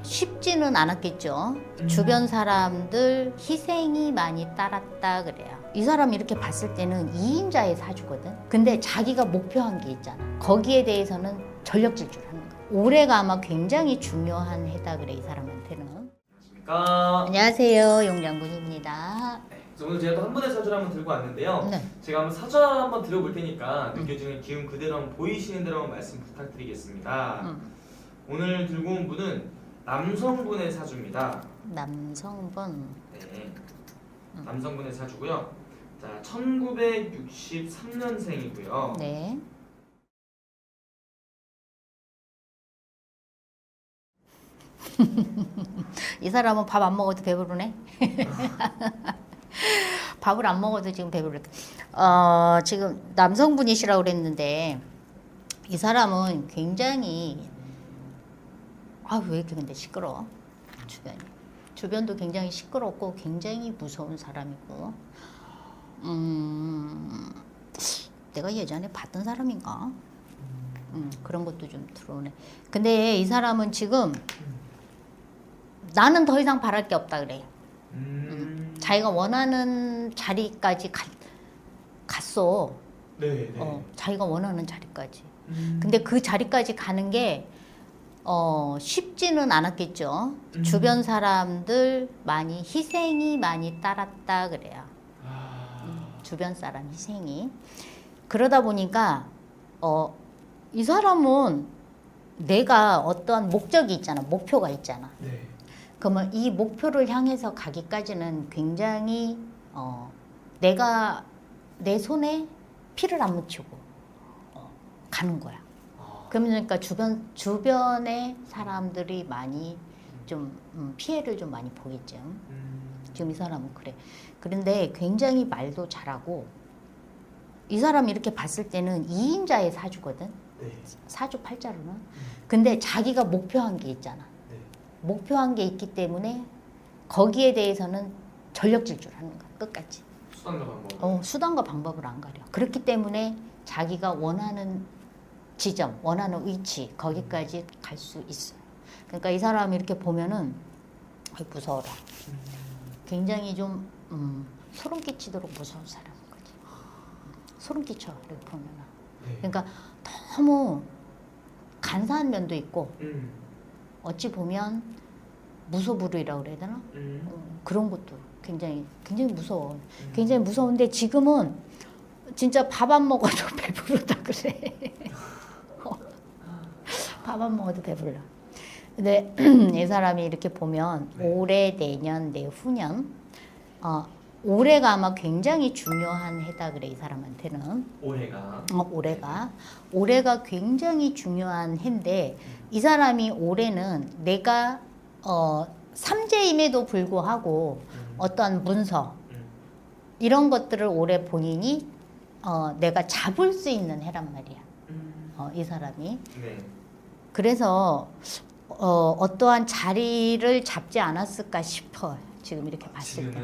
쉽지는 않았겠죠. 주변 사람들 희생이 많이 따랐다 그래요. 이 사람 이렇게 봤을 때는 2인자의 사주거든. 근데 자기가 목표한 게 있잖아. 거기에 대해서는 전력 질주하는 거야. 올해가 아마 굉장히 중요한 해다 그래, 이 사람한테는. 안녕하십니까. 안녕하세요, 용장군입니다. 그래서 오늘 제가 또 한 분의 사주를 한번 들고 왔는데요. 네. 제가 한번 사주 한번 들어볼 테니까 느껴지는 기운 그대로 한번 보이시는 대로 한번 말씀 부탁드리겠습니다. 오늘 들고 온 분은 남성분의 사주입니다. 남성분. 네. 남성분의 사주고요. 자, 1963년생이고요. 네. 이 사람은 밥 안 먹어도 배부르네. 밥을 안 먹어도 지금 배부르. 지금 남성분이시라고 그랬는데 이 사람은 굉장히 왜 이렇게 근데 시끄러워? 주변도 굉장히 시끄럽고 굉장히 무서운 사람이고. 내가 예전에 봤던 사람인가? 그런 것도 좀 들어오네. 근데 이 사람은 지금 나는 더 이상 바랄 게 없다 그래. 자기가 원하는 자리까지 갔어. 네. 자기가 원하는 자리까지. 근데 그 자리까지 가는 게 쉽지는 않았겠죠. 주변 사람들 많이 희생이 많이 따랐다 그래요. 주변 사람 희생이. 그러다 보니까 이 사람은 내가 어떠한 목적이 있잖아. 목표가 있잖아. 네. 그러면 이 목표를 향해서 가기까지는 굉장히 내가 내 손에 피를 안 묻히고 가는 거야. 그러니까 주변의 사람들이 많이 좀 피해를 좀 많이 보겠죠. 지금 이 사람은 그래. 그런데 굉장히 말도 잘하고 이 사람이 이렇게 봤을 때는 2인자의 사주거든. 네. 사주 팔자로는. 근데 자기가 목표한 게 있잖아. 네. 목표한 게 있기 때문에 거기에 대해서는 전력 질주를 하는 거야. 끝까지. 수단과 방법. 수단과 방법을 안 가려. 그렇기 때문에 자기가 원하는 지점, 원하는 위치 거기까지 갈 수 있어요. 그러니까 이 사람이 이렇게 보면은 무서워라. 굉장히 좀 소름 끼치도록 무서운 사람인 거지. 소름 끼쳐 이렇게 보면은. 네. 그러니까 너무 간사한 면도 있고 어찌 보면 무소불위라고 그래야 되나? 그런 것도 굉장히 무서워. 굉장히 무서운데 지금은 진짜 밥 안 먹어도 배부르다 그래. 밥 안 먹어도 배불러. 근데 이 사람이 이렇게 보면 올해, 내년, 내후년 올해가 아마 굉장히 중요한 해다 그래, 이 사람한테는. 올해가 굉장히 중요한 해인데 이 사람이 올해는 내가 삼재임에도 불구하고 어떠한 문서 이런 것들을 올해 본인이 내가 잡을 수 있는 해란 말이야. 이 사람이. 네. 그래서 어떠한 자리를 잡지 않았을까 싶어. 지금 이렇게 봤을 때.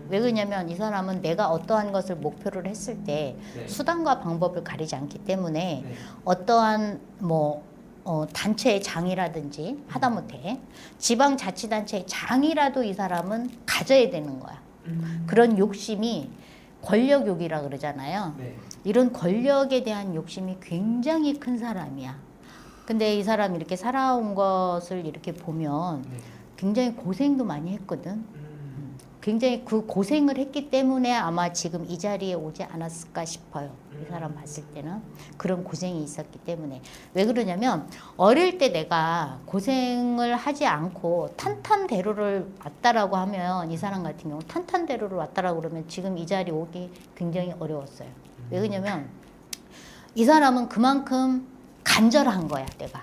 왜 그러냐면 이 사람은 내가 어떠한 것을 목표를 했을 때 네. 수단과 방법을 가리지 않기 때문에 네. 어떠한 단체의 장이라든지 하다못해 지방자치단체의 장이라도 이 사람은 가져야 되는 거야. 그런 욕심이 권력욕이라 그러잖아요. 네. 이런 권력에 대한 욕심이 굉장히 큰 사람이야. 근데 이 사람이 이렇게 살아온 것을 이렇게 보면 네. 굉장히 고생도 많이 했거든. 굉장히 그 고생을 했기 때문에 아마 지금 이 자리에 오지 않았을까 싶어요. 이 사람 봤을 때는 그런 고생이 있었기 때문에. 왜 그러냐면 어릴 때 내가 고생을 하지 않고 탄탄대로를 왔다라고 하면 이 사람 같은 경우 탄탄대로를 왔다라고 그러면 지금 이 자리에 오기 굉장히 어려웠어요. 왜 그러냐면 이 사람은 그만큼 간절한 거야. 내가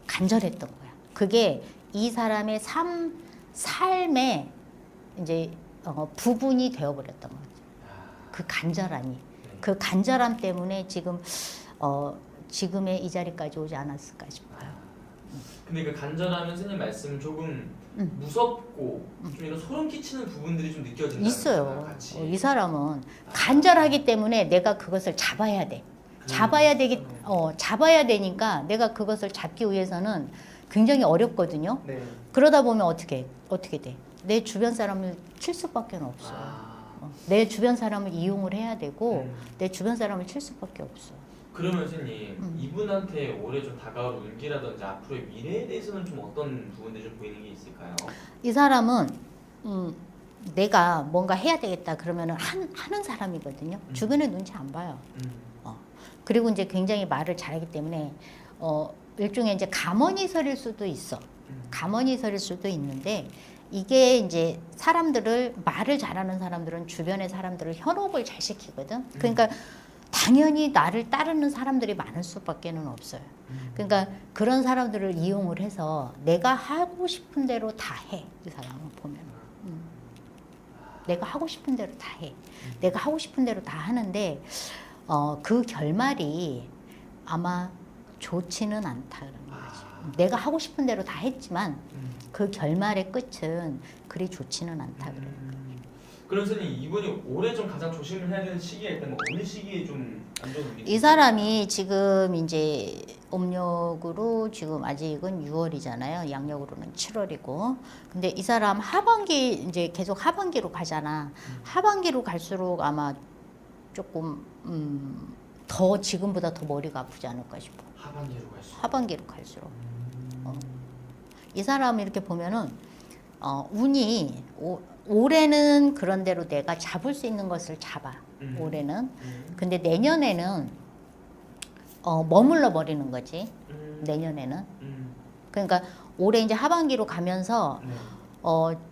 간절했던 거야. 그게 이 사람의 삶의 이제 부분이 되어버렸던 거죠. 그 간절함이. 그 간절함 때문에 지금의 이 자리까지 오지 않았을까 싶어요. 근데 그 간절하면 선생님 말씀 조금 무섭고 좀 이런 소름 끼치는 부분들이 좀 느껴진다. 있어요. 같이. 이 사람은 간절하기 때문에 내가 그것을 잡아야 돼. 잡아야 되니까 내가 그것을 잡기 위해서는 굉장히 어렵거든요. 네. 그러다 보면 어떻게 돼? 내 주변 사람을 칠 수밖에 없어. 내 주변 사람을 이용을 해야 되고 내 주변 사람을 칠 수밖에 없어. 그러면 선생님 이분한테 올해 좀 다가올 운기라든지 앞으로의 미래에 대해서는 좀 어떤 부분들이 좀 보이는 게 있을까요? 이 사람은 내가 뭔가 해야 되겠다 그러면은 하는 사람이거든요. 주변에 눈치 안 봐요. 그리고 이제 굉장히 말을 잘하기 때문에 일종의 이제 가머니설일 수도 있어. 가머니설일 수도 있는데 이게 이제 사람들을 말을 잘하는 사람들은 주변의 사람들을 현혹을 잘 시키거든. 그러니까 당연히 나를 따르는 사람들이 많을 수밖에는 없어요. 그러니까 그런 사람들을 이용을 해서 내가 하고 싶은 대로 다 해. 이 사람을 보면. 내가 하고 싶은 대로 다 해. 내가 하고 싶은 대로 다 하는데 그 결말이 아마 좋지는 않다는 거지. 내가 하고 싶은 대로 다 했지만 그 결말의 끝은 그리 좋지는 않다 그래요. 그럼 선생님 이분이 올해 좀 가장 조심을 해야 되는 시기가 있다면 어느 시기에 좀 안 좋은 일이 이 사람이 지금 이제 음력으로 지금 아직은 6월이잖아요. 양력으로는 7월이고. 근데 이 사람 하반기 이제 계속 하반기로 가잖아. 하반기로 갈수록 아마 조금 더 지금보다 더 머리가 아프지 않을까 싶어. 하반기로 갈수록. 하반기로 갈수록. 이 사람 이렇게 보면은 운이 올해는 그런 대로 내가 잡을 수 있는 것을 잡아. 올해는. 근데 내년에는 머물러 버리는 거지. 내년에는. 그러니까 올해 이제 하반기로 가면서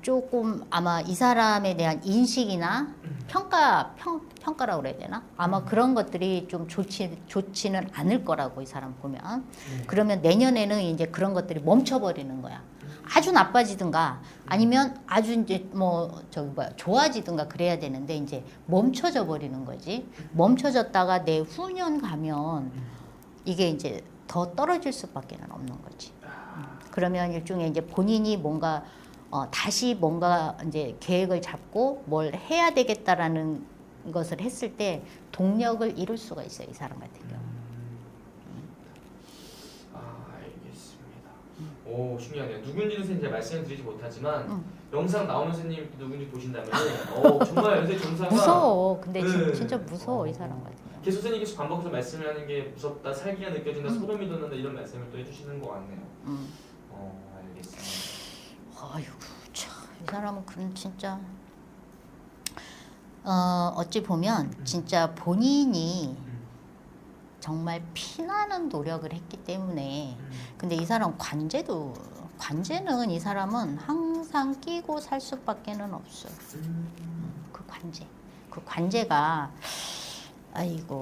조금 아마 이 사람에 대한 인식이나 평가라고 그래야 되나? 아마 그런 것들이 좀 좋지는 않을 거라고 이 사람 보면. 그러면 내년에는 이제 그런 것들이 멈춰버리는 거야. 아주 나빠지든가 아니면 아주 이제 좋아지든가 그래야 되는데 이제 멈춰져 버리는 거지. 멈춰졌다가 내후년 가면 이게 이제 더 떨어질 수밖에는 없는 거지. 그러면 일종의 이제 본인이 뭔가 다시 뭔가 이제 계획을 잡고 뭘 해야 되겠다라는 것을 했을 때 동력을 잃을 수가 있어요. 이 사람 같은 경우. 알겠습니다. 오, 신기하네요. 누군지는 선생님 제가 말씀을 드리지 못하지만 영상 나오는 선생님 누군지 보신다면 정말 연세 종사가 무서워. 근데 진짜 무서워. 이 사람 같은 경우. 계속 선생님이 계속 반복해서 말씀을 하는 게 무섭다, 살기가 느껴진다, 소름이 돋는다 이런 말씀을 또 해주시는 것 같네요. 알겠습니다. 아이고 참, 이 사람은 그런 진짜 어찌 보면 진짜 본인이 정말 피나는 노력을 했기 때문에 근데 이 사람 관제는 이 사람은 항상 끼고 살 수밖에는 없어. 그 관제가 아이고